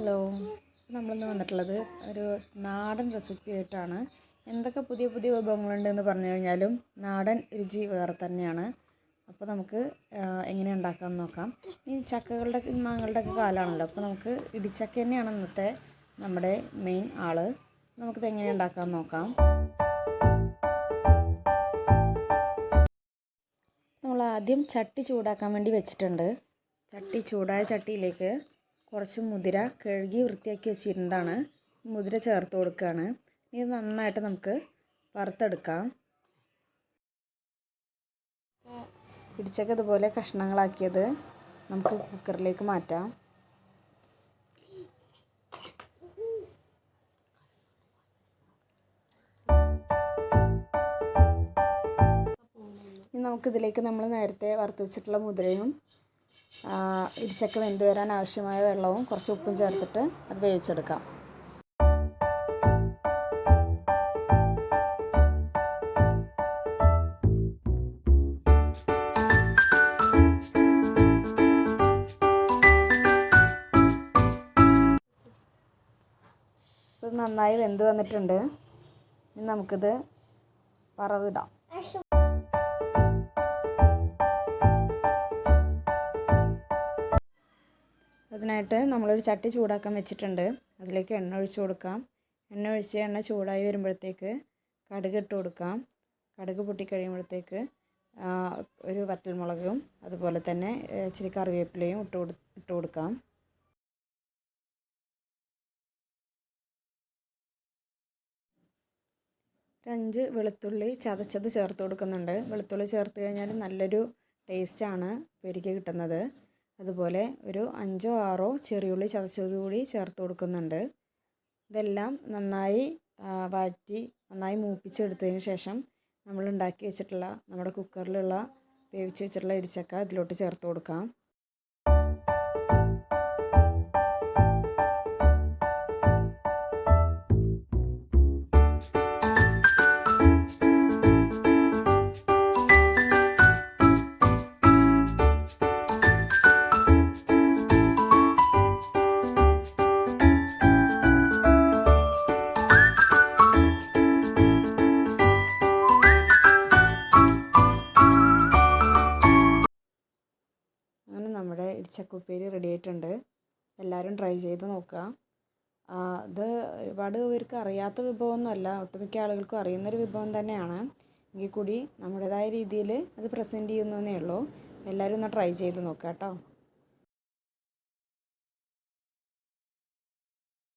Hello, നമ്മളിന്ന് വന്നിട്ടുള്ളത് ഒരു നാടൻ റെസിപ്പി ആയിട്ടാണ്. എന്തൊക്കെ പുതിയ പുതിയ വിഭവങ്ങളുണ്ടെന്ന് പറഞ്ഞു കഴിഞ്ഞാലും നാടൻ രുചി വേറെ തന്നെയാണ്. അപ്പോൾ നമുക്ക് എങ്ങനെ ഉണ്ടാക്കാമെന്ന് നോക്കാം. ഈ ചക്കകളുടെ മാങ്ങകളുടെ ഒക്കെ കാലമാണല്ലോ, അപ്പോൾ നമുക്ക് ഇടിച്ചക്ക തന്നെയാണ് ഇന്നത്തെ നമ്മുടെ മെയിൻ ആള്. നമുക്കിത് എങ്ങനെ ഉണ്ടാക്കാമെന്ന് നോക്കാം. നമ്മൾ ആദ്യം ചട്ടി ചൂടാക്കാൻ വേണ്ടി വെച്ചിട്ടുണ്ട്. ചൂടായ ചട്ടിയിലേക്ക് കുറച്ച് മുതിര കഴുകി വൃത്തിയാക്കി വെച്ചിരുന്നതാണ്. മുതിര ചേർത്ത് കൊടുക്കുകയാണ്. ഇത് നന്നായിട്ട് നമുക്ക് വറുത്തെടുക്കാം. ഇടിച്ചക്ക ഇതുപോലെ കഷ്ണങ്ങളാക്കിയത് നമുക്ക് കുക്കറിലേക്ക് മാറ്റാം. ഇനി നമുക്കിതിലേക്ക് നമ്മൾ നേരത്തെ വറുത്ത് വെച്ചിട്ടുള്ള മുതിരയും ഇടിച്ചക്ക വെന്ത് വരാൻ ആവശ്യമായ വെള്ളവും കുറച്ച് ഉപ്പും ചേർത്തിട്ട് അത് വേവിച്ചെടുക്കാം. ഇത് നന്നായി വെന്ത് വന്നിട്ടുണ്ട്. ഇനി നമുക്കിത് വറവിടാം. അതിനായിട്ട് നമ്മളൊരു ചട്ടി ചൂടാക്കാൻ വെച്ചിട്ടുണ്ട്. അതിലേക്ക് എണ്ണ ഒഴിച്ച് കൊടുക്കാം. എണ്ണ ചൂടായി വരുമ്പോഴത്തേക്ക് കടുക് ഇട്ട് കൊടുക്കാം. കടുക് പൊട്ടിക്കഴിയുമ്പോഴത്തേക്ക് ഒരു വറ്റൽമുളകും അതുപോലെ തന്നെ ഇച്ചിരി കറിവേപ്പിലയും ഇട്ട് കൊടുക്കാം. ഒരു 5 വെളുത്തുള്ളി ചതച്ചത് ചേർത്ത് കൊടുക്കുന്നുണ്ട്. വെളുത്തുള്ളി ചേർത്ത് കഴിഞ്ഞാൽ നല്ലൊരു ടേസ്റ്റാണ് ഉപ്പേരിക്ക് കിട്ടുന്നത്. അതുപോലെ ഒരു 5 or 6 ചെറിയുള്ളി ചതച്ചതുകൂടി ചേർത്ത് കൊടുക്കുന്നുണ്ട്. ഇതെല്ലാം നന്നായി വഴറ്റി നന്നായി മൂപ്പിച്ചെടുത്തതിന് ശേഷം നമ്മൾ ഉണ്ടാക്കി വെച്ചിട്ടുള്ള നമ്മുടെ കുക്കറിലുള്ള വേവിച്ച് വെച്ചിട്ടുള്ള ഇടിച്ചക്ക ഇതിലോട്ട് ചേർത്ത് കൊടുക്കാം. അങ്ങനെ നമ്മുടെ ഇടിച്ചക്ക ഉപ്പേരി റെഡി ആയിട്ടുണ്ട്. എല്ലാവരും ട്രൈ ചെയ്ത് നോക്കുക. ഇത് ഒരുപാട് പേർക്ക് അറിയാത്ത വിഭവമൊന്നുമല്ല, ഒട്ടുമിക്ക ആളുകൾക്കും അറിയുന്നൊരു വിഭവം തന്നെയാണ്. എങ്കിൽ കൂടി നമ്മുടേതായ രീതിയിൽ അത് പ്രസൻറ്റ് ചെയ്യുന്നതേ ഉള്ളൂ. എല്ലാവരും ഒന്ന് ട്രൈ ചെയ്ത് നോക്കുക കേട്ടോ.